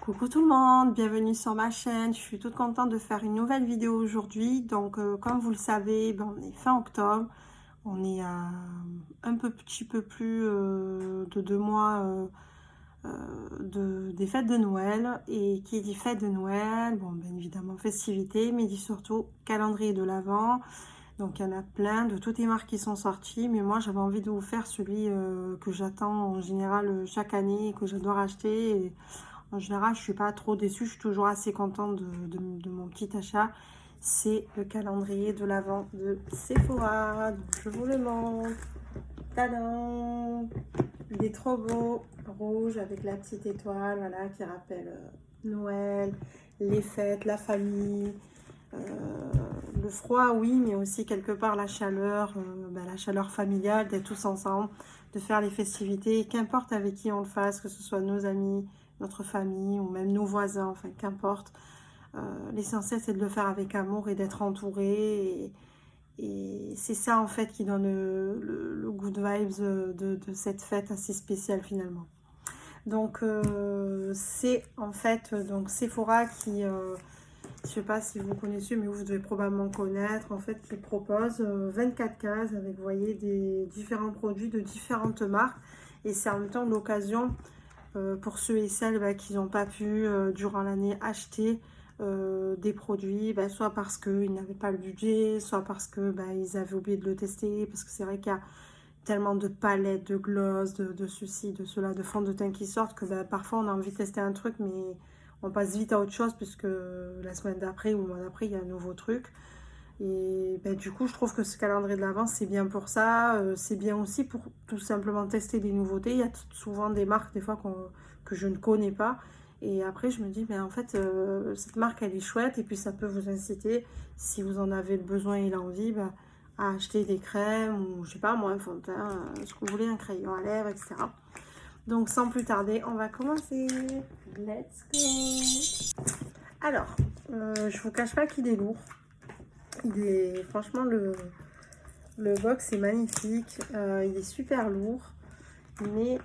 Coucou tout le monde, bienvenue sur ma chaîne. Je suis toute contente de faire une nouvelle vidéo aujourd'hui. Donc comme vous le savez, on est fin octobre. On est à petit peu plus de 2 mois des fêtes de Noël. Et qui dit fête de Noël, bien évidemment festivités, mais dit surtout calendrier de l'Avent. Donc il y en a plein de toutes les marques qui sont sorties, mais moi j'avais envie de vous faire celui que j'attends en général chaque année et que j'adore acheter. Et en général, je suis pas trop déçue, je suis toujours assez contente de mon petit achat. C'est le calendrier de l'Avent de Sephora. Donc je vous le montre. Tadam! Il est trop beau, rouge avec la petite étoile, voilà, qui rappelle Noël, les fêtes, la famille. Euh, le froid, oui, mais aussi quelque part la chaleur familiale, d'être tous ensemble, de faire les festivités, qu'importe avec qui on le fasse, que ce soit nos amis, notre famille ou même nos voisins, enfin qu'importe. L'essentiel, c'est de le faire avec amour et d'être entouré. Et c'est ça en fait qui donne le good vibes de cette fête assez spéciale finalement. Donc c'est en fait donc Sephora qui je sais pas si vous connaissez, mais vous devez probablement connaître, en fait, qui propose 24 cases avec, vous voyez, des différents produits de différentes marques. Et c'est en même temps l'occasion pour ceux et celles qui n'ont pas pu, durant l'année, acheter des produits, soit parce qu'ils n'avaient pas le budget, soit parce que ils avaient oublié de le tester, parce que c'est vrai qu'il y a tellement de palettes, de gloss, de ceci, de cela, de fond de teint qui sortent que parfois on a envie de tester un truc, mais on passe vite à autre chose puisque la semaine d'après ou le mois d'après, il y a un nouveau truc. Et du coup, je trouve que ce calendrier de l'Avent, c'est bien pour ça. C'est bien aussi pour tout simplement tester des nouveautés. Il y a souvent des marques, des fois, que je ne connais pas. Et après, je me dis, en fait, cette marque, elle est chouette. Et puis, ça peut vous inciter, si vous en avez le besoin et l'envie, à acheter des crèmes ou, je sais pas, moi, un fond de teint, ce que vous voulez, un crayon à lèvres, etc. Donc, sans plus tarder, on va commencer. Let's go! Alors, je vous cache pas qu'il est lourd. Franchement, le box est magnifique. Il est super lourd. Mais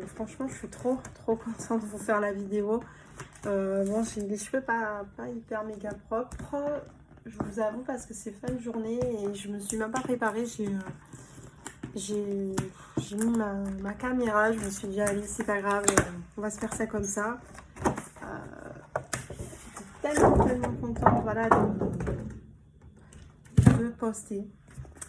franchement, je suis trop contente de vous faire la vidéo. J'ai les cheveux pas hyper méga propres. Je vous avoue parce que c'est fin de journée et je me suis même pas préparée. J'ai mis ma caméra. Je me suis dit, allez, c'est pas grave, on va se faire ça comme ça. J'étais tellement contente, voilà, de poster.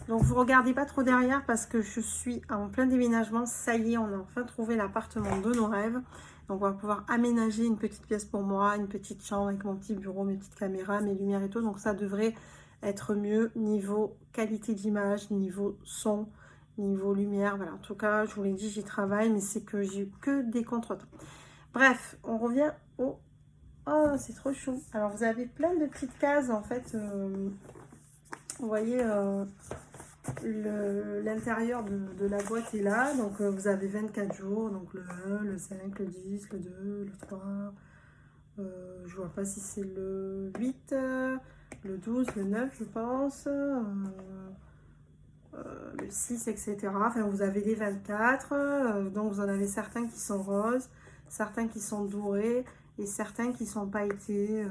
Donc vous regardez pas trop derrière parce que je suis en plein déménagement. Ça y est, on a enfin trouvé l'appartement de nos rêves. Donc on va pouvoir aménager une petite pièce pour moi, une petite chambre avec mon petit bureau, mes petites caméras, mes lumières et tout. Donc ça devrait être mieux niveau qualité d'image, niveau son, niveau lumière. Voilà, en tout cas, je vous l'ai dit, j'y travaille, mais c'est que j'ai eu que des contretemps. Bref, on revient au... Oh, c'est trop chou. Alors vous avez plein de petites cases en fait. Vous voyez... l'intérieur de la boîte est là, donc vous avez 24 jours, donc le 1, le 5, le 10, le 2, le 3, je vois pas si c'est le 8, le 12, le 9 je pense, le 6, etc. Enfin vous avez les 24, donc vous en avez certains qui sont roses, certains qui sont dorés et certains qui sont pailletés,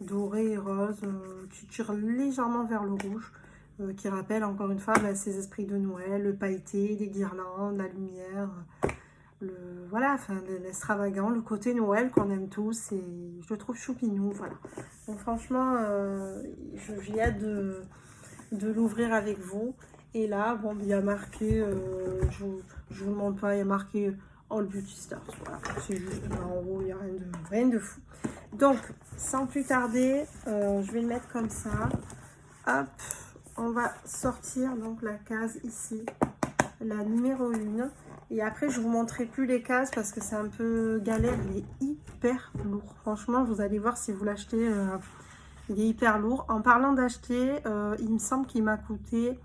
dorés et roses, qui tirent légèrement vers le rouge. Qui rappelle encore une fois ces esprits de Noël, le pailleté, les guirlandes, la lumière, voilà, enfin l'extravagant, le côté Noël qu'on aime tous et je le trouve choupinou, voilà. Donc franchement, j'ai hâte de l'ouvrir avec vous. Et là, il y a marqué, je vous le montre pas, il y a marqué All Beauty Stars, voilà, c'est juste en haut, il n'y a rien de fou. Donc, sans plus tarder, je vais le mettre comme ça, hop. On va sortir donc la case ici, la numéro 1. Et après, je vous montrerai plus les cases parce que c'est un peu galère. Il est hyper lourd. Franchement, vous allez voir si vous l'achetez. Il est hyper lourd. En parlant d'acheter, il me semble qu'il m'a coûté,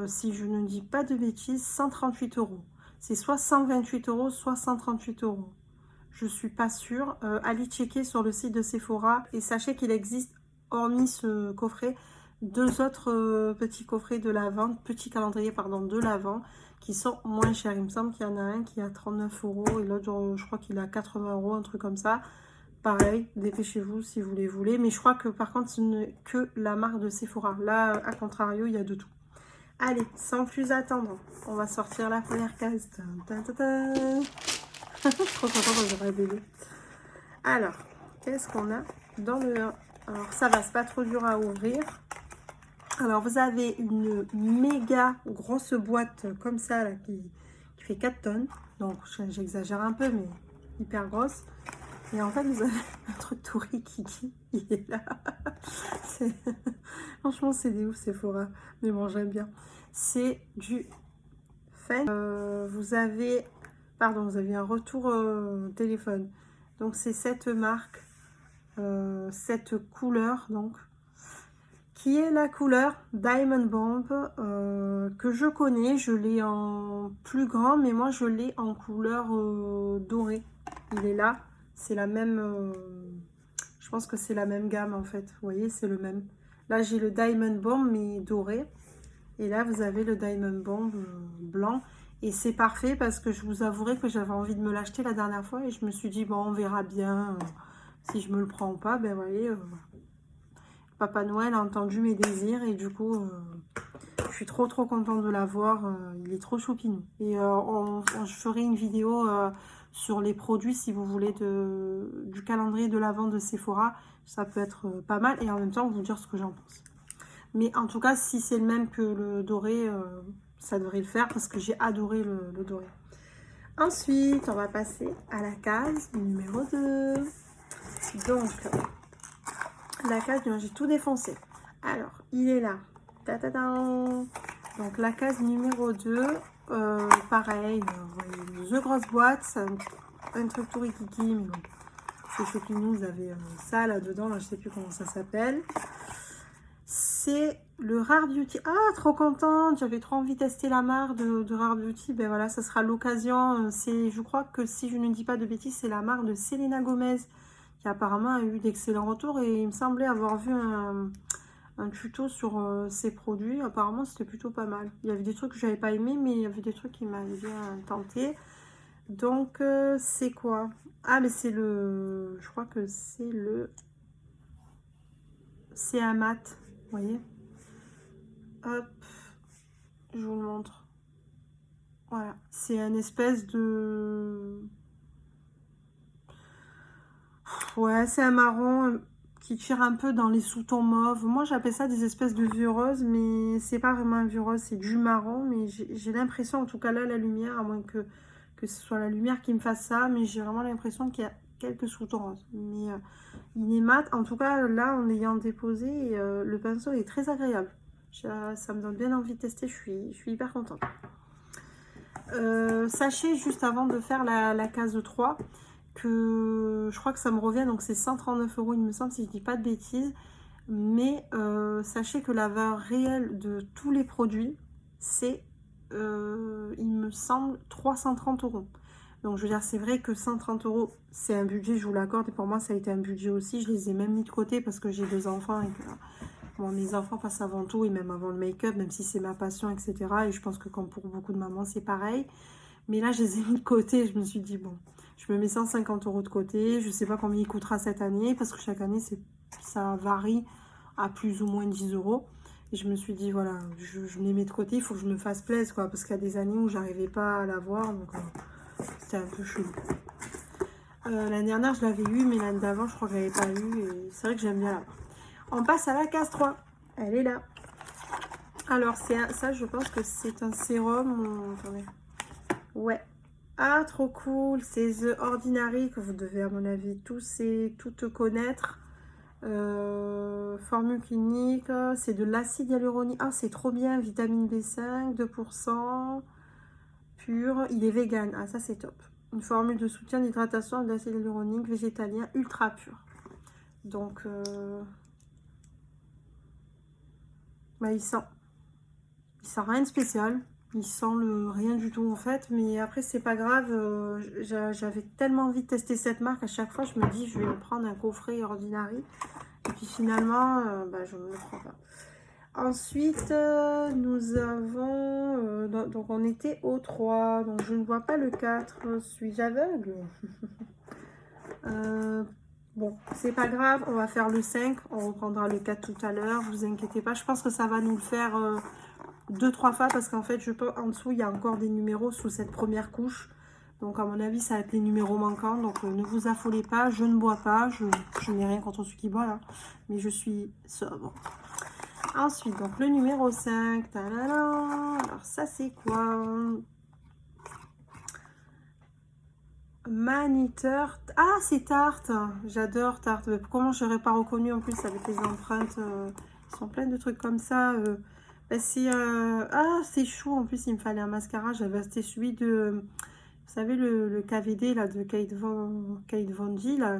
si je ne dis pas de bêtises, 138 euros. C'est soit 128 euros, soit 138 euros. Je suis pas sûre. Allez checker sur le site de Sephora. Et sachez qu'il existe, hormis ce coffret, 2 autres petits coffrets de l'Avent, petits calendriers pardon, de l'Avent, qui sont moins chers. Il me semble qu'il y en a un qui est à 39 € et l'autre, je crois qu'il est à 80 €, un truc comme ça. Pareil, dépêchez-vous si vous les voulez. Mais je crois que par contre, ce n'est que la marque de Sephora. Là, à contrario, il y a de tout. Allez, sans plus attendre, on va sortir la première case. Trop contente, j'aurais bébé. Alors, qu'est-ce qu'on a dans le 1? Alors, ça va, c'est pas trop dur à ouvrir. Alors, vous avez une méga grosse boîte comme ça, là, qui fait 4 tonnes. Donc, j'exagère un peu, mais hyper grosse. Et en fait, vous avez un truc tout rikiki, il est là. Franchement, c'est des ouf, Sephora. Mais bon, j'aime bien. C'est du Fenty. Vous avez... Pardon, vous avez un retour téléphone. Donc, c'est cette marque, cette couleur, donc, qui est la couleur Diamond Bomb, que je connais. Je l'ai en plus grand, mais moi, je l'ai en couleur dorée. Il est là. C'est la même... je pense que c'est la même gamme, en fait. Vous voyez, c'est le même. Là, j'ai le Diamond Bomb, mais doré. Et là, vous avez le Diamond Bomb blanc. Et c'est parfait parce que je vous avouerai que j'avais envie de me l'acheter la dernière fois. Et je me suis dit, bon, on verra bien si je me le prends ou pas. Ben, vous voyez, Papa Noël a entendu mes désirs. Et du coup, je suis trop contente de l'avoir. Il est trop choupinou. Et je ferai une vidéo sur les produits, si vous voulez, du calendrier de l'Avent de Sephora. Ça peut être pas mal. Et en même temps, vous dire ce que j'en pense. Mais en tout cas, si c'est le même que le doré, ça devrait le faire parce que j'ai adoré le doré. Ensuite, on va passer à la case numéro 2. Donc, la case, j'ai tout défoncé. Alors, il est là. Ta -ta -ta. Donc, la case numéro 2, pareil, une grosse boîte, un truc tout rikiki, mais bon, c'est chopinou, vous avez ça là-dedans, là, je sais plus comment ça s'appelle. C'est le Rare Beauty. Ah, trop contente. J'avais trop envie de tester la marque de Rare Beauty. Ben voilà, ça sera l'occasion. Je crois que si je ne dis pas de bêtises, c'est la marque de Selena Gomez qui apparemment a eu d'excellents retours. Et il me semblait avoir vu un tuto sur ces produits. Apparemment, c'était plutôt pas mal. Il y avait des trucs que je n'avais pas aimé, mais il y avait des trucs qui m'avaient bien tenté. Donc, c'est quoi? Ah, mais c'est le... Je crois que c'est le... C'est un mat. Vous voyez, hop, je vous le montre. Voilà, c'est un espèce de... Ouais, c'est un marron qui tire un peu dans les sous-tons mauves. Moi, j'appelle ça des espèces de vieux rose, mais c'est pas vraiment un vieux rose, c'est du marron. Mais j'ai l'impression, en tout cas là, la lumière, à moins que ce soit la lumière qui me fasse ça, mais j'ai vraiment l'impression qu'il y a quelques sous-tons roses. Mais il est mat. En tout cas, là, en ayant déposé, le pinceau est très agréable. Ça me donne bien envie de tester, je suis hyper contente. Sachez, juste avant de faire la case 3, que je crois que ça me revient, donc c'est 139 € il me semble, si je dis pas de bêtises. Mais sachez que la valeur réelle de tous les produits, c'est, il me semble, 330 €. Donc, je veux dire, c'est vrai que 130 €, c'est un budget, je vous l'accorde. Et pour moi, ça a été un budget aussi. Je les ai même mis de côté parce que j'ai 2 enfants. Et que, bon, mes enfants passent avant tout et même avant le make-up, même si c'est ma passion, etc. Et je pense que comme pour beaucoup de mamans, c'est pareil. Mais là, je les ai mis de côté. Je me suis dit, bon, je me mets 150 € de côté. Je ne sais pas combien il coûtera cette année parce que chaque année, ça varie à plus ou moins 10 €. Et je me suis dit, voilà, je me les mets de côté. Il faut que je me fasse plaisir, quoi. Parce qu'il y a des années où j'arrivais pas à l'avoir. Donc... c'était un peu chelou. L'année dernière, je l'avais eu, mais l'année d'avant, je crois que je l'avais pas eu. Et c'est vrai que j'aime bien là. On passe à la case 3. Elle est là. Alors, ça, je pense que c'est un sérum. Attendez. Ouais. Ah, trop cool. C'est The Ordinary, que vous devez, à mon avis, toutes connaître. Formule clinique. C'est de l'acide hyaluronique. Ah, c'est trop bien. Vitamine B5, 2%. Pur. Il est vegan. Ah, ça, c'est top. Une formule de soutien d'hydratation d'acide hyaluronique végétalien ultra pur. Donc, bah, il sent rien de spécial. Il sent rien du tout en fait. Mais après, c'est pas grave. J'avais tellement envie de tester cette marque. À chaque fois, je me dis, je vais me prendre un coffret Ordinary. Et puis finalement, bah, je ne le prends pas. Ensuite, nous avons... donc, on était au 3. Donc, je ne vois pas le 4. Suis-je aveugle? Bon, c'est pas grave. On va faire le 5. On reprendra le 4 tout à l'heure. Vous inquiétez pas. Je pense que ça va nous le faire 2-3 fois. Parce qu'en fait, je peux, en dessous, il y a encore des numéros sous cette première couche. Donc, à mon avis, ça va être les numéros manquants. Donc, ne vous affolez pas. Je ne bois pas. Je n'ai rien contre ceux qui boivent. Hein, mais je suis sobre. Ensuite, donc le numéro 5. Tadadam. Alors, ça, c'est quoi? Maniteur. Ah, c'est Tarte. J'adore Tarte. Mais comment je n'aurais pas reconnu en plus avec les empreintes. Ils sont pleins de trucs comme ça. Ben, c'est ah, c'est chou. En plus, il me fallait un mascara. J'avais acheté celui de... Vous savez, le KVD là, de Kate Von D, là.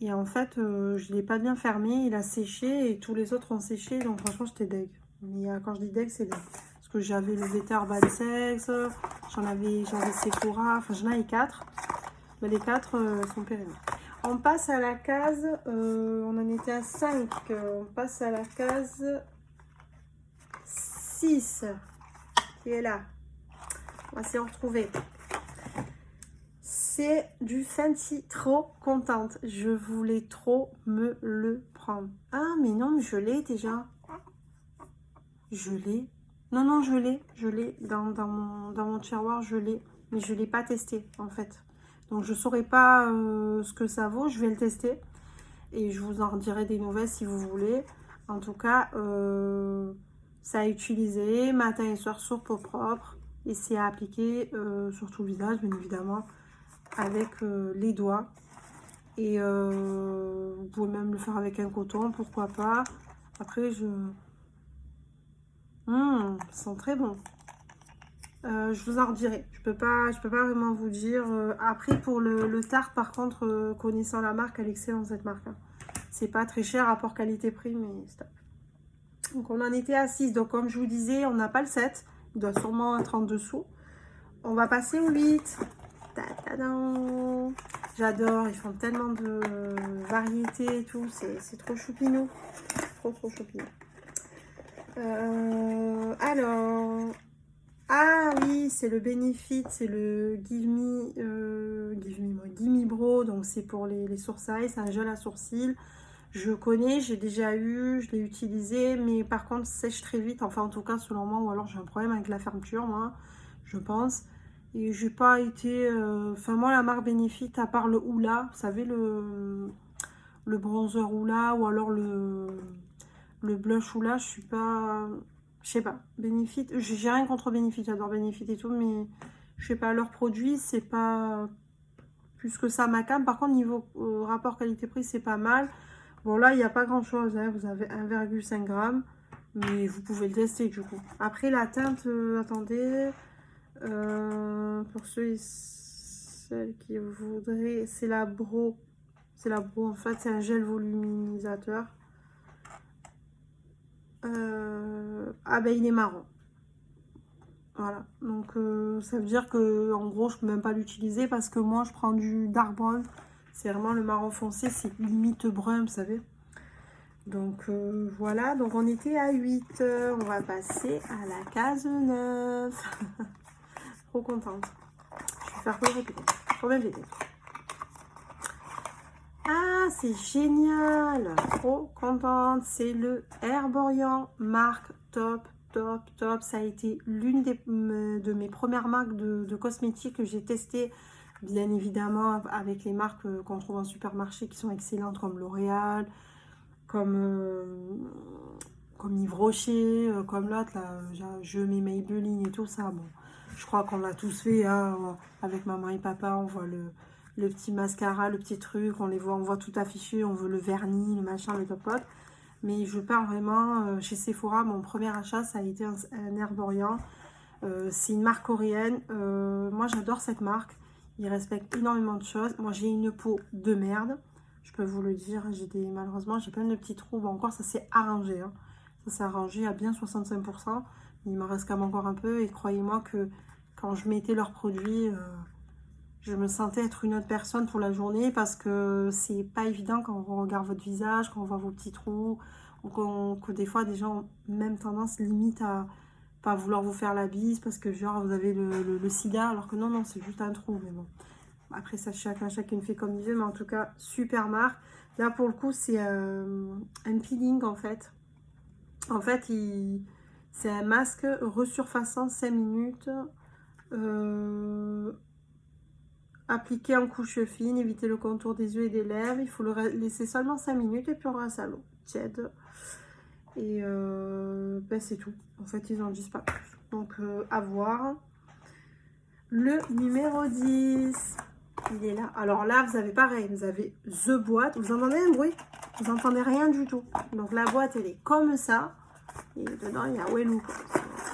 Et en fait, je ne l'ai pas bien fermé, il a séché et tous les autres ont séché, donc franchement, j'étais deg. Mais quand je dis deg, c'est deg. Parce que j'avais le Better Bad Sex, j'avais Sephora, enfin j'en avais 4. Mais les 4 sont périmés. On passe à la case, on en était à 5. On passe à la case 6, qui est là. On va s'y retrouver. C'est du Fenty, trop contente. Je voulais trop me le prendre. Ah, mais non, mais je l'ai déjà. Je l'ai. Non, non, je l'ai dans mon tiroir, je l'ai. Mais je ne l'ai pas testé, en fait. Donc, je ne saurais pas ce que ça vaut. Je vais le tester. Et je vous en dirai des nouvelles si vous voulez. En tout cas, ça a utilisé matin et soir sur peau propre. Et c'est à appliquer sur tout le visage, bien évidemment, avec les doigts. Et vous pouvez même le faire avec un coton, pourquoi pas. Après, ils sont très bons. Je vous en redirai. Je peux pas vraiment vous dire. Après, pour le Tarte, par contre, connaissant la marque, elle est excellente cette marque. Hein. C'est pas très cher, rapport qualité-prix, mais stop. Donc, on en était à 6. Donc, comme je vous disais, on n'a pas le 7. Il doit sûrement être en dessous. On va passer au 8. J'adore, ils font tellement de variétés et tout, c'est trop choupinou. Trop choupinou. Alors, ah oui, c'est le Benefit, c'est le Give Me Bro, donc c'est pour les sourcils, c'est un gel à sourcils. Je connais, j'ai déjà eu, je l'ai utilisé, mais par contre sèche très vite, enfin en tout cas selon moi, ou alors j'ai un problème avec la fermeture, moi, je pense. Et j'ai pas été... Enfin moi la marque Benefit, à part le Hoola, vous savez le bronzer Hoola, ou alors le blush Hoola, je suis pas... Je sais pas, Benefit, j'ai rien contre Benefit, j'adore Benefit et tout, mais je sais pas, leurs produits, c'est pas plus que ça ma cam. Par contre niveau rapport qualité-prix, c'est pas mal. Bon, là, il n'y a pas grand-chose. Hein. Vous avez 1,5 g. Mais vous pouvez le tester, du coup. Après, la teinte, attendez. Pour ceux et celles qui voudraient... C'est la Bro. C'est la Bro, en fait. C'est un gel volumisateur. Ah, ben, il est marron. Voilà. Donc, ça veut dire que, en gros, je peux même pas l'utiliser parce que moi, je prends du Dark Brown. C'est vraiment le marron foncé. C'est limite brun, vous savez. Donc voilà, donc on était à 8. On va passer à la case 9. Trop contente. Je vais faire que répéter. Trop bien répéter. Ah, c'est génial. Trop contente. C'est le Herborian, marque top. Ça a été l'une de mes premières marques de cosmétiques que j'ai testées. Bien évidemment, avec les marques qu'on trouve en supermarché qui sont excellentes comme L'Oréal, comme Yves Rocher, comme l'autre, là, je mets Maybelline et tout ça. Bon, je crois qu'on l'a tous fait, hein, avec maman et papa, on voit le petit mascara, le petit truc, on voit tout affiché, on veut le vernis, le machin, le top pot. Mais je pars vraiment chez Sephora, mon premier achat, ça a été un Herborian. C'est une marque coréenne. Moi, j'adore cette marque. Ils respectent énormément de choses. Moi, j'ai une peau de merde. Je peux vous le dire. Malheureusement, j'ai plein de petits trous. Bon, encore, ça s'est arrangé. Hein. Ça s'est arrangé à bien 65%. Il m'en reste quand même encore un peu. Et croyez-moi que quand je mettais leurs produits, je me sentais être une autre personne pour la journée. Parce que c'est pas évident quand on regarde votre visage, quand on voit vos petits trous. que des fois des gens ont même tendance limite à pas vouloir vous faire la bise parce que genre vous avez le sida, alors que non, c'est juste un trou, mais bon. Après ça, chacune fait comme il veut, mais en tout cas, super marque. Là, pour le coup, c'est un peeling, en fait. En fait, c'est un masque resurfaçant 5 minutes. Appliqué en couche fine, éviter le contour des yeux et des lèvres. Il faut le laisser seulement 5 minutes et puis on rince à l'eau tiède. Et ben c'est tout. En fait, ils n'en disent pas plus. Donc, à voir. Le numéro 10. Il est là. Alors là, vous avez pareil. Vous avez The boîte. Vous entendez un bruit? Vous n'entendez rien du tout. Donc la boîte, elle est comme ça. Et dedans, il y a Welou.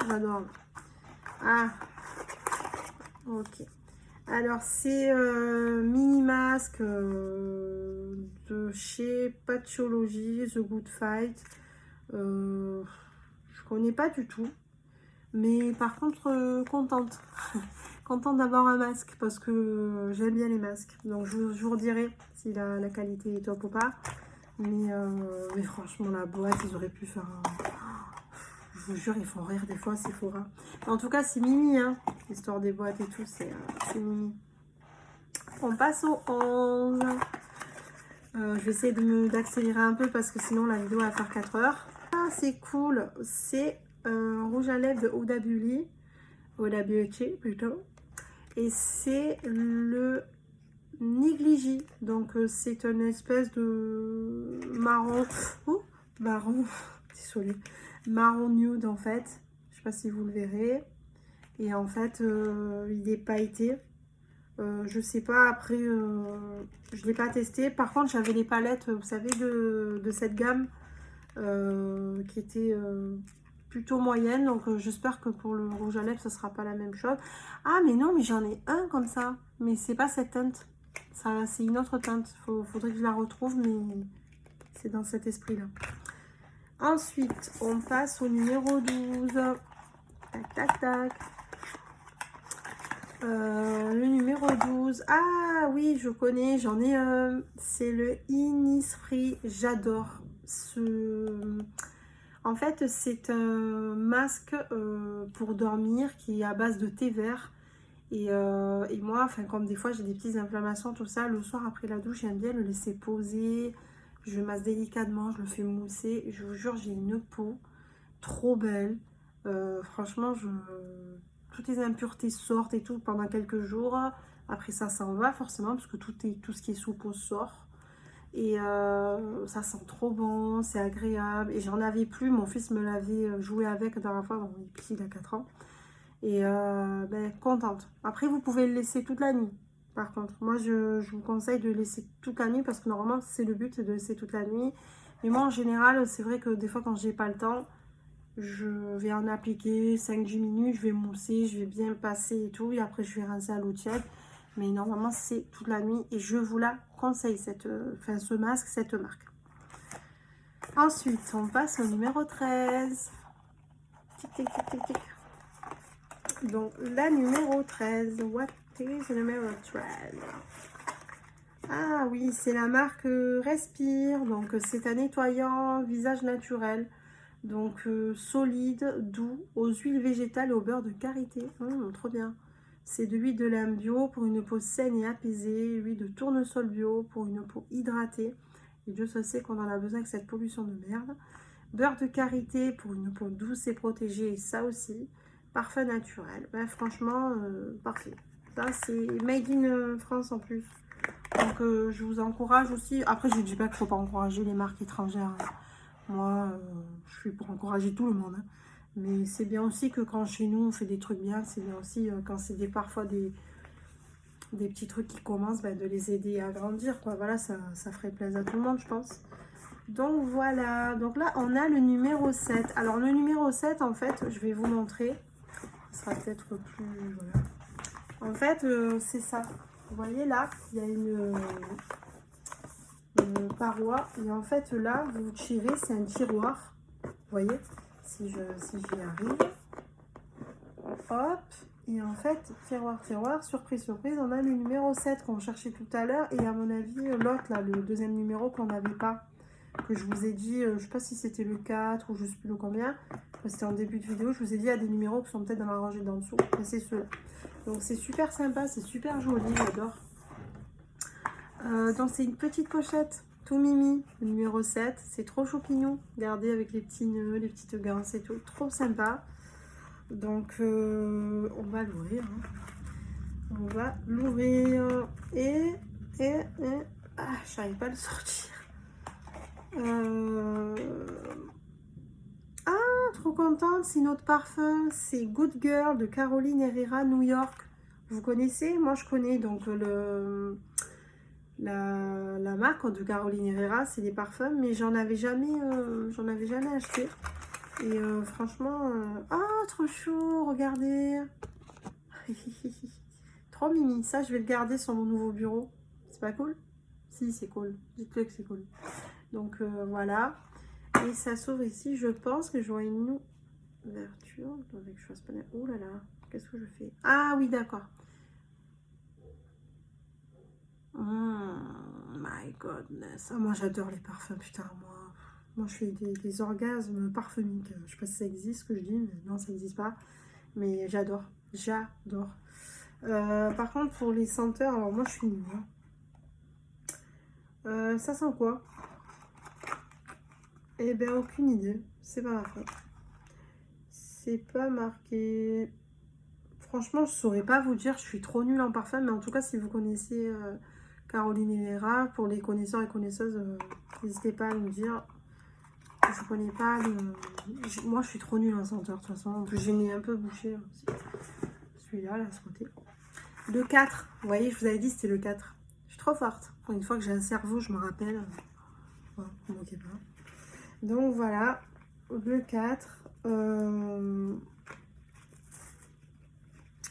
J'adore. Ah. Ok. Alors, c'est mini masque de chez Patchology, The Good Fight. Je connais pas du tout. Mais par contre, contente. Contente d'avoir un masque parce que j'aime bien les masques. Donc, je vous redirai si la qualité est top ou pas. Mais franchement, la boîte, ils auraient pu faire un... Je vous jure, ils font rire des fois, c'est faux. Hein. En tout cas, c'est Mimi, hein. L'histoire des boîtes et tout, c'est Mimi. On passe au 11. Je vais essayer d'accélérer un peu parce que sinon la vidéo va faire 4 heures. Ah, c'est cool. C'est un rouge à lèvres de Huda Beauty plutôt. Et c'est le Négligé. Donc, c'est une espèce de marron. Oh, marron. Désolée. Marron nude en fait. Je sais pas si vous le verrez. Et en fait, il est pailleté. Je sais pas, après, je l'ai pas testé. Par contre, j'avais les palettes, vous savez, de cette gamme qui était plutôt moyenne. Donc, j'espère que pour le rouge à lèvres, ce sera pas la même chose. Ah, mais non, mais j'en ai un comme ça. Mais c'est pas cette teinte. Ça, c'est une autre teinte. Faudrait que je la retrouve, mais c'est dans cet esprit-là. Ensuite, on passe au numéro 12. Tac, tac, tac. Le numéro 12. Ah oui, je connais, j'en ai un. C'est le Innisfree. J'adore ce... En fait, c'est un masque pour dormir qui est à base de thé vert. Et moi, enfin, comme des fois j'ai des petites inflammations, tout ça, le soir après la douche, j'aime bien le laisser poser. Je le masse délicatement, je le fais mousser. Je vous jure, j'ai une peau trop belle. Franchement, toutes les impuretés sortent et tout pendant quelques jours. Après ça s'en va forcément parce que tout ce qui est sous peau sort. Et ça sent trop bon, c'est agréable. Et j'en avais plus, mon fils me l'avait joué avec la dernière fois, bon, il a 4 ans. Et ben, contente. Après, vous pouvez le laisser toute la nuit. Par contre, moi, je vous conseille de laisser toute la nuit parce que normalement, c'est le but, c'est de laisser toute la nuit. Mais moi, en général, c'est vrai que des fois, quand j'ai pas le temps, je vais en appliquer 5-10 minutes, je vais mousser, je vais bien le passer et tout. Et après, je vais rincer à l'eau tiède. Mais normalement, c'est toute la nuit et je vous la conseille, ce masque, cette marque. Ensuite, on passe au numéro 13. Tic, tic, tic, tic, tic. Donc, la numéro 13. What is the numéro 13? Ah oui, c'est la marque Respire. Donc, c'est un nettoyant visage naturel. Donc, solide, doux, aux huiles végétales et au beurre de karité. Trop bien. C'est de l'huile de lin bio pour une peau saine et apaisée. Huile de tournesol bio pour une peau hydratée. Et Dieu se sait qu'on en a besoin avec cette pollution de merde. Beurre de karité pour une peau douce et protégée. Et ça aussi. Parfum naturel. Ben, franchement, parfait. Ça, c'est made in France en plus. Donc, je vous encourage aussi. Après, je ne dis pas qu'il ne faut pas encourager les marques étrangères. Moi, je suis pour encourager tout le monde. Hein. Mais c'est bien aussi que quand chez nous, on fait des trucs bien, c'est bien aussi quand c'est parfois des petits trucs qui commencent, ben, de les aider à grandir. Quoi. Voilà, ça ferait plaisir à tout le monde, je pense. Donc, voilà. Donc là, on a le numéro 7. Alors, le numéro 7, en fait, je vais vous montrer. Ce sera peut-être plus... Voilà. En fait, c'est ça. Vous voyez là, il y a une paroi. Et en fait, là, vous tirez, c'est un tiroir. Vous voyez, si j'y arrive. Hop. Et en fait, tiroir, tiroir, surprise, surprise, on a le numéro 7 qu'on cherchait tout à l'heure. Et à mon avis, l'autre, là, le deuxième numéro qu'on n'avait pas. que je vous ai dit, je sais pas si c'était le 4 ou je sais plus le combien, c'était en début de vidéo, je vous ai dit, il y a des numéros qui sont peut-être dans la rangée d'en dessous, mais c'est ceux-là. Donc c'est super sympa, c'est super joli, j'adore. Donc c'est une petite pochette, tout mimi, le numéro 7, c'est trop choupignon, regardez avec les petits nœuds, les petites ganses et tout, trop sympa. Donc on va l'ouvrir, hein. On va l'ouvrir et ah, j'arrive pas à le sortir. Ah, trop contente, c'est notre parfum, c'est Good Girl de Caroline Herrera, New York. Vous connaissez? Moi je connais donc la marque de Caroline Herrera, c'est des parfums, mais j'en avais jamais acheté. Et franchement, ah, trop chou, regardez. Trop mimi, ça je vais le garder sur mon nouveau bureau. C'est pas cool? Si, c'est cool, dites-le que c'est cool. Donc voilà, et ça s'ouvre ici, je pense que j'aurai une ouverture, avec que je fasse pas... Oh là là, qu'est-ce que je fais? Ah oui, d'accord. My goodness. Ah, moi j'adore les parfums, putain, moi je fais des orgasmes parfumiques. Je sais pas si ça existe ce que je dis, mais non, ça n'existe pas. Mais j'adore, j'adore. Par contre, pour les senteurs, alors moi je suis nulle. Ça sent quoi? Eh ben aucune idée, c'est pas ma faute. C'est pas marqué. Franchement, je saurais pas vous dire, je suis trop nulle en parfum, mais en tout cas, si vous connaissez Caroline Herrera, pour les connaisseurs et connaisseuses, n'hésitez pas à me dire. Je connais pas moi, je suis trop nulle en senteur, de toute façon. En plus, j'ai mis un peu bouché aussi. Celui-là, là, à ce côté. Le 4, vous voyez, je vous avais dit, c'était le 4. Je suis trop forte. Une fois que j'ai un cerveau, je me rappelle. Ouais, ne vous moquez pas. Donc, voilà, le 4.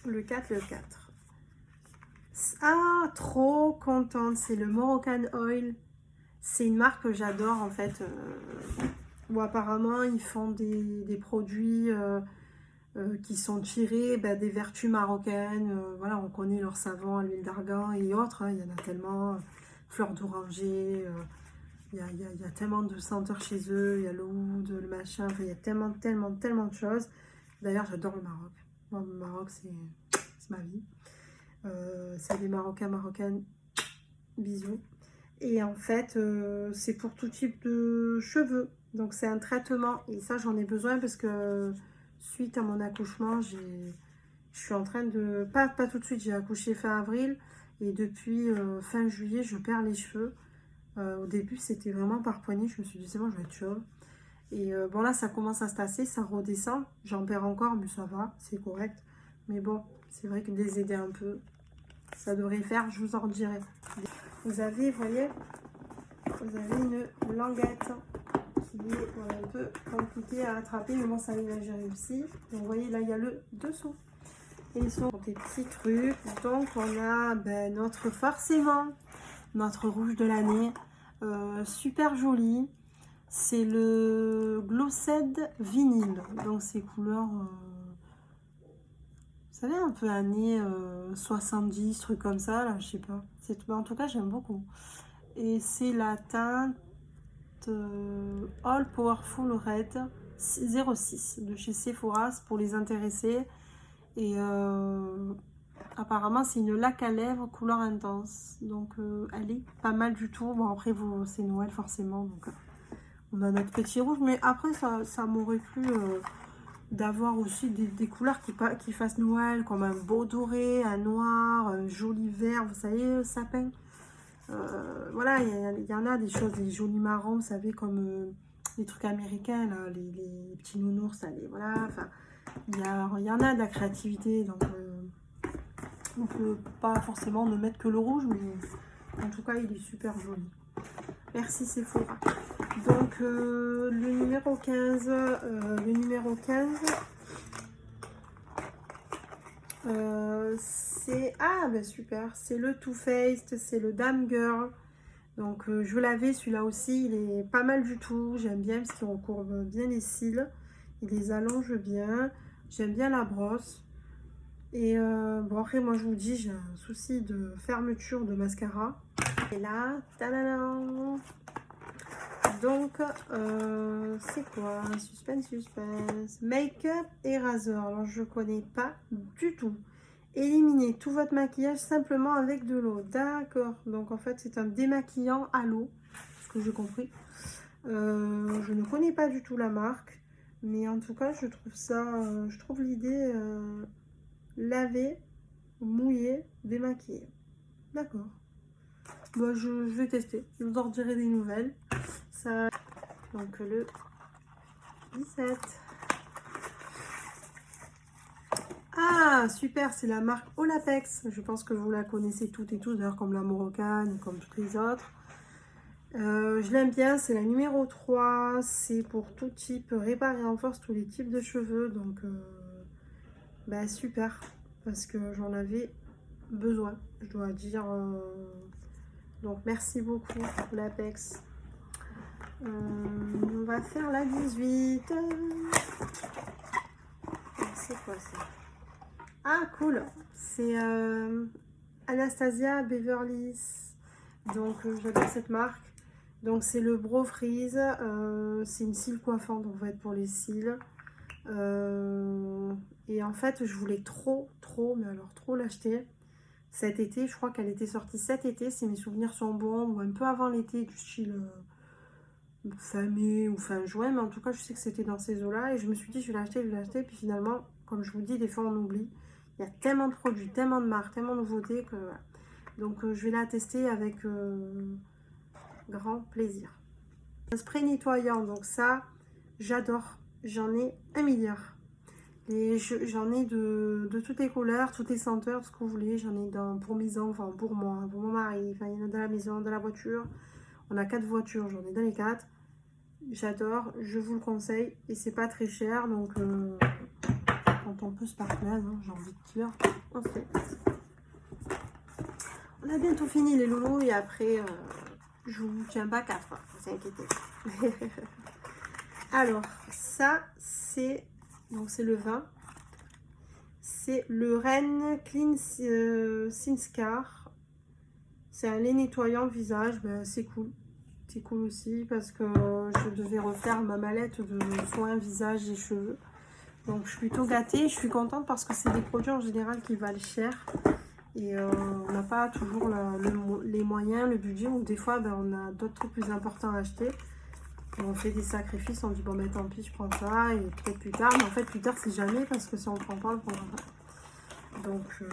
Le 4. Ah, trop contente. C'est le Moroccan Oil. C'est une marque que j'adore en fait. Où apparemment ils font des produits qui sont tirés des vertus marocaines. Voilà, on connaît leur savon à l'huile d'argan et autres. Hein, il y en a tellement. Fleurs d'oranger. Il y a tellement de senteurs chez eux. Il y a le oud, le machin. Enfin, il y a tellement de choses. D'ailleurs, j'adore le Maroc. Moi, le Maroc, c'est ma vie. C'est des marocaines, bisous. Et en fait, c'est pour tout type de cheveux. Donc c'est un traitement. Et ça, j'en ai besoin parce que suite à mon accouchement, je suis en train de... Pas tout de suite, j'ai accouché fin avril. Et depuis fin juillet, je perds les cheveux. Au début, c'était vraiment par poignée. Je me suis dit, c'est bon, je vais être chauve. Et bon, là, ça commence à se tasser, ça redescend. J'en perds encore, mais ça va, c'est correct. Mais bon, c'est vrai que de les aider un peu, ça devrait faire, je vous en dirai. Vous avez, vous voyez, vous avez une languette qui est un peu compliquée à attraper, mais bon, ça y est, j'ai réussi. Donc, vous voyez, là, il y a le dessous. Et ils sont des petits trucs. Donc, on a forcément, notre rouge de l'année. Super joli. C'est le Glossed Vinyl. Donc, c'est couleurs... vous savez, un peu années 70, trucs comme ça, là, je sais pas. En tout cas, j'aime beaucoup. Et c'est la teinte All Powerful Red 06 de chez Sephora pour les intéressés. Et apparemment, c'est une laque à lèvres couleur intense. Donc, elle est pas mal du tout. Bon, après, c'est Noël forcément. Donc, on a notre petit rouge. Mais après, ça m'aurait plu... d'avoir aussi des couleurs qui fassent Noël, comme un beau doré, un noir, un joli vert, vous savez, sapin. Voilà, il y en a des choses, des jolis marrons, vous savez, comme les trucs américains, là, les petits nounours, là, voilà, enfin, il y en a de la créativité, donc on peut pas forcément ne mettre que le rouge, mais en tout cas, il est super joli. Merci Sephora. Donc le numéro 15, c'est... Ah ben super, c'est le Too Faced, c'est le Dame Girl. Donc je l'avais, celui-là aussi, il est pas mal du tout. J'aime bien parce qu'il recourbe bien les cils. Il les allonge bien. J'aime bien la brosse. Et bon après moi je vous dis, j'ai un souci de fermeture de mascara. Et là, tadadam, Donc, c'est quoi? Suspense, suspense. Make-up et rasoir. Alors, je connais pas du tout. Éliminez tout votre maquillage simplement avec de l'eau. D'accord. Donc, en fait, c'est un démaquillant à l'eau. Ce que j'ai compris. Je ne connais pas du tout la marque. Mais en tout cas, je trouve ça... je trouve l'idée laver, mouiller, démaquiller. D'accord. Bon, je vais tester. Je vous en redirai des nouvelles. Ça... Donc, le 17. Ah, super, c'est la marque Olapex. Je pense que vous la connaissez toutes et tous, d'ailleurs, comme la Moroccan, comme toutes les autres. Je l'aime bien, c'est la numéro 3. C'est pour tout type, réparer en force tous les types de cheveux. Donc, bah, super, parce que j'en avais besoin, je dois dire. Donc, merci beaucoup, Olapex. On va faire la 18. C'est quoi ça? Ah, cool. C'est Anastasia Beverly Hills. Donc, j'adore cette marque. Donc, c'est le Brow Freeze. C'est une cils coiffante, en fait, pour les cils. Et en fait, je voulais trop, mais alors trop l'acheter cet été. Je crois qu'elle était sortie cet été, si mes souvenirs sont bons, ou un peu avant l'été, du style fin mai ou fin juin. Mais en tout cas, je sais que c'était dans ces eaux-là. Et je me suis dit, je vais l'acheter. Puis finalement, comme je vous dis, des fois, on oublie. Il y a tellement de produits, tellement de marques, tellement de nouveautés que... Voilà. Donc, je vais la tester avec grand plaisir. Un spray nettoyant, donc ça, j'adore. J'en ai 1 milliard. Et j'en ai de toutes les couleurs, toutes les senteurs, ce que vous voulez. J'en ai pour mes enfants, pour moi, pour mon mari. Enfin, il y en a dans la maison, dans la voiture. On a 4 voitures, j'en ai dans les 4. J'adore, je vous le conseille. Et c'est pas très cher, donc quand on peut se partager, hein, j'ai envie de dire, on fait. On a bientôt fini les loulous et après, je vous tiens pas 4, ne vous inquiétez. Alors, ça, c'est... Donc, c'est le 20. C'est le Ren Clean Skin Scar. C'est un lait nettoyant visage. Ben, c'est cool. C'est cool aussi parce que je devais refaire ma mallette de soins visage et cheveux. Donc, je suis plutôt gâtée. Je suis contente parce que c'est des produits en général qui valent cher. Et on n'a pas toujours les moyens, le budget. Ou des fois, ben, on a d'autres trucs plus importants à acheter. On fait des sacrifices, on dit bon ben tant pis je prends ça et peut-être plus tard, mais en fait plus tard c'est jamais parce que si on ne prend pas, on ne prendra pas. Donc je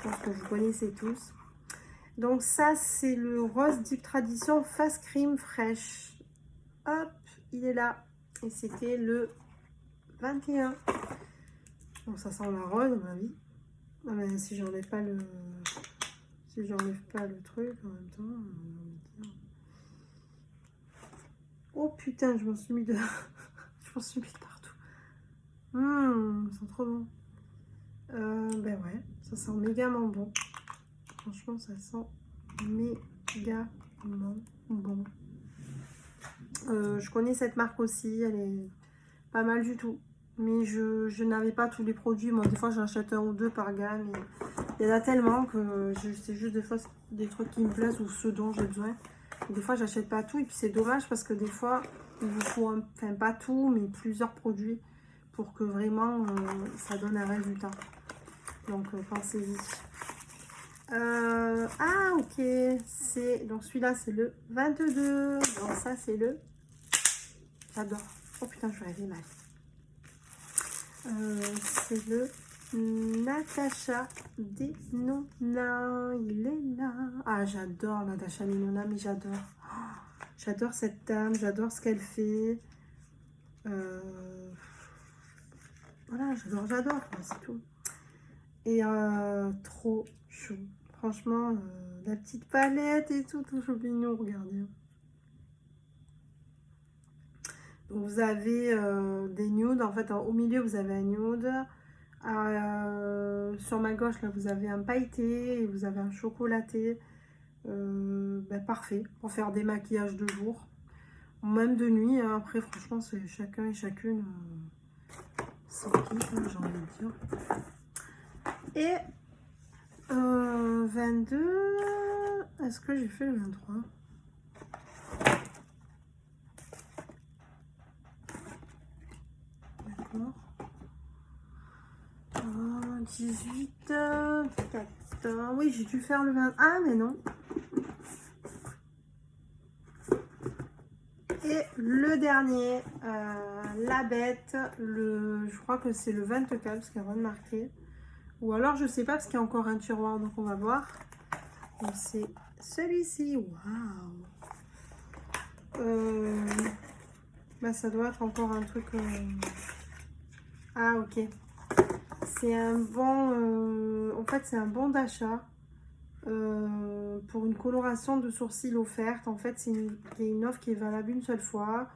pense que vous connaissez tous. Donc ça c'est le Rose Deep Tradition Face Cream Fresh. Hop, il est là. Et c'était le 21. Donc ça sent la rose à mon avis. Ah, mais si j'enlève pas le... Si j'enlève pas le truc en même temps... Oh putain, je m'en suis mis de... je m'en suis mis de partout. Ça sent trop bon. Ben ouais, ça sent mégamment bon. Franchement, ça sent mégamment bon. Je connais cette marque aussi, elle est pas mal du tout. Mais je n'avais pas tous les produits. Moi, des fois, j'en achète 1 ou 2 par gamme. Il y en a tellement que c'est juste des fois des trucs qui me plaisent ou ceux dont j'ai besoin. Des fois, j'achète pas tout et puis c'est dommage parce que des fois, il vous faut, enfin pas tout, mais plusieurs produits pour que vraiment ça donne un résultat. Donc, pensez-y. Ah, ok. Donc, celui-là, c'est le 22. Donc, ça, c'est le... J'adore. Oh putain, je vais aller mal. C'est le Natasha Denona. Il est là. Ah, j'adore Natasha Denona, mais j'adore. Oh, j'adore cette dame, j'adore ce qu'elle fait. Voilà, j'adore, c'est tout. Et trop chou. Franchement, la petite palette et tout champignon, regardez. Donc, vous avez des nudes. En fait, au milieu, vous avez un nude. Sur ma gauche, là, vous avez un pailleté et vous avez un chocolaté. Ben, parfait pour faire des maquillages de jour. Même de nuit. Hein. Après, franchement, c'est chacun et chacune. C'est qui, j'ai envie de dire. Et 22. Est-ce que j'ai fait le 23? oui, j'ai dû faire le 20. Ah, mais non. Et le dernier, la bête, je crois que c'est le 24 parce qu'il y a rien de marqué. Ou alors je sais pas parce qu'il y a encore un tiroir, donc on va voir. Donc c'est celui-ci. Waouh. Bah, ça doit être encore un truc. Ah, ok. C'est un bon. En fait, c'est un bon d'achat pour une coloration de sourcils offerte. En fait, c'est une offre qui est valable une seule fois,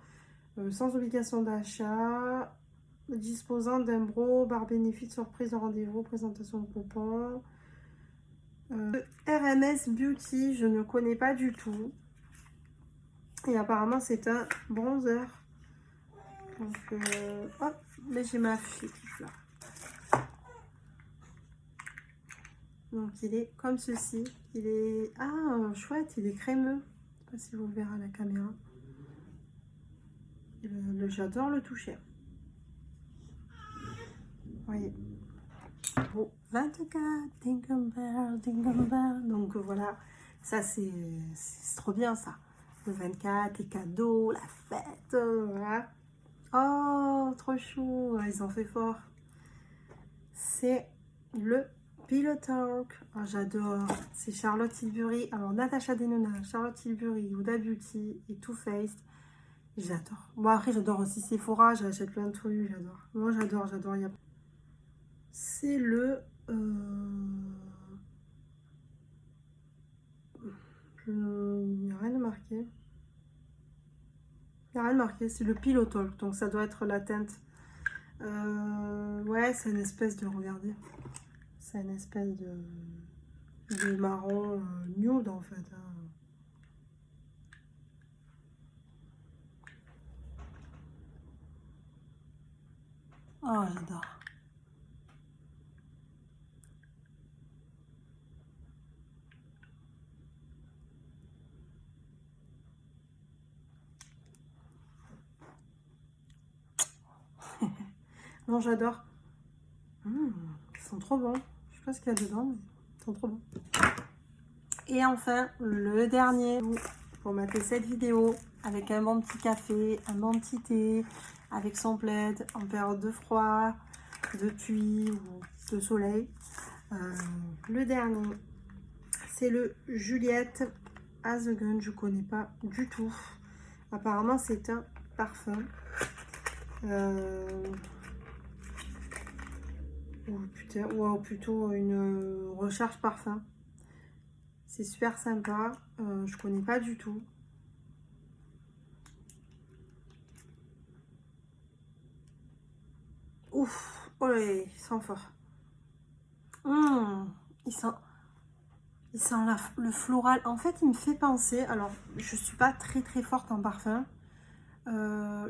sans obligation d'achat, disposant d'un bro, barre bénéfice, surprise de rendez-vous, présentation de coupons. RMS Beauty, je ne connais pas du tout. Et apparemment, c'est un bronzer. Donc, hop, mais j'ai ma fiche là. Donc, il est comme ceci. Il est... Ah, chouette, il est crémeux. Je ne sais pas si vous le verrez à la caméra. J'adore le toucher. Vous voyez. Bon, 24, Dingle Bell, Dingle Bell. Donc, voilà. Ça, c'est trop bien, ça. Le 24, les cadeaux, la fête. Voilà. Oh, trop chou. Ils ont fait fort. C'est le Pillow Talk. Oh, j'adore. C'est Charlotte Tilbury. Alors, Natasha Denona, Charlotte Tilbury, Huda Beauty et Too Faced. J'adore. Bon, après, j'adore aussi Sephora. J'achète plein de trucs. J'adore. Moi, j'adore. C'est le... Il n'y a rien de marqué. Il n'y a rien de marqué. C'est le Pillow Talk. Donc, ça doit être la teinte. Ouais, c'est une espèce de... Regardez. C'est une espèce de marron nude, en fait. Oh, j'adore. Non, j'adore. Ils sont trop bons. Je sais pas ce qu'il y a dedans, mais ils sont trop bons. Et enfin, le dernier pour mater cette vidéo avec un bon petit café, un bon petit thé, avec son plaid en période de froid, de pluie ou de soleil. Le dernier, c'est le Juliette Azegun. Je connais pas du tout. Apparemment, c'est un parfum. Ou plutôt une recharge parfum. C'est super sympa. Je connais pas du tout. Ouf, oh là, il sent fort. Il sent le floral. En fait, il me fait penser. Alors, je suis pas très forte en parfum.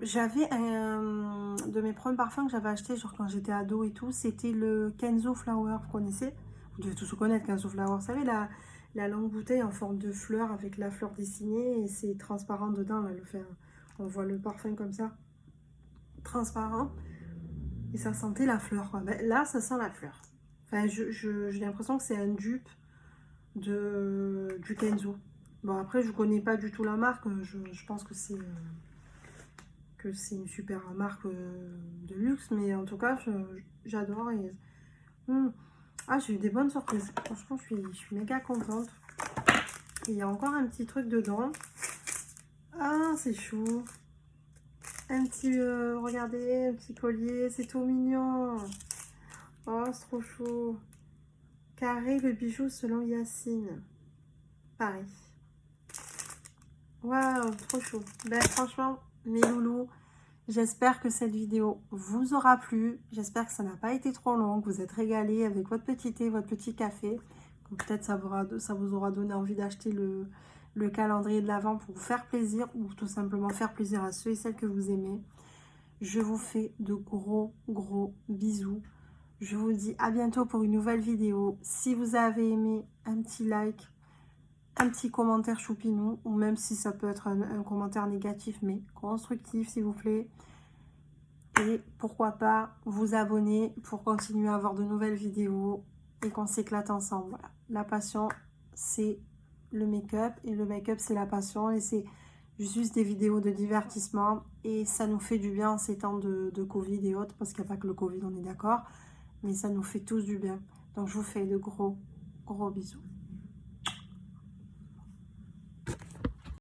J'avais un de mes premiers parfums que j'avais acheté genre quand j'étais ado et tout, c'était le Kenzo Flower, vous connaissez? Vous devez tous connaître Kenzo Flower, vous savez la longue bouteille en forme de fleur avec la fleur dessinée et c'est transparent dedans là, on voit le parfum comme ça, transparent et ça sentait la fleur quoi. Ben, là ça sent la fleur, enfin j'ai l'impression que c'est un dupe du Kenzo. Bon après je connais pas du tout la marque, je pense que c'est une super marque de luxe, mais en tout cas j'adore et ah, j'ai eu des bonnes surprises, franchement je suis méga contente. Et il y a encore un petit truc dedans. Ah, c'est chou, un petit regardez, un petit collier, c'est tout mignon. Oh, c'est trop chou. Carré, le bijou selon Yacine, Paris. Waouh, trop chou. Ben franchement mes loulous, j'espère que cette vidéo vous aura plu. J'espère que ça n'a pas été trop long, que vous êtes régalés avec votre petit thé, votre petit café. Peut-être ça vous aura donné envie d'acheter le calendrier de l'Avent pour vous faire plaisir ou tout simplement faire plaisir à ceux et celles que vous aimez. Je vous fais de gros bisous. Je vous dis à bientôt pour une nouvelle vidéo. Si vous avez aimé, un petit like, un petit commentaire choupinou, ou même si ça peut être un commentaire négatif mais constructif s'il vous plaît. Et pourquoi pas vous abonner pour continuer à avoir de nouvelles vidéos et qu'on s'éclate ensemble. Voilà. La passion, c'est le make-up et le make-up, c'est la passion et c'est juste des vidéos de divertissement et ça nous fait du bien en ces temps de Covid et autres, parce qu'il n'y a pas que le Covid, on est d'accord, mais ça nous fait tous du bien. Donc, je vous fais de gros bisous.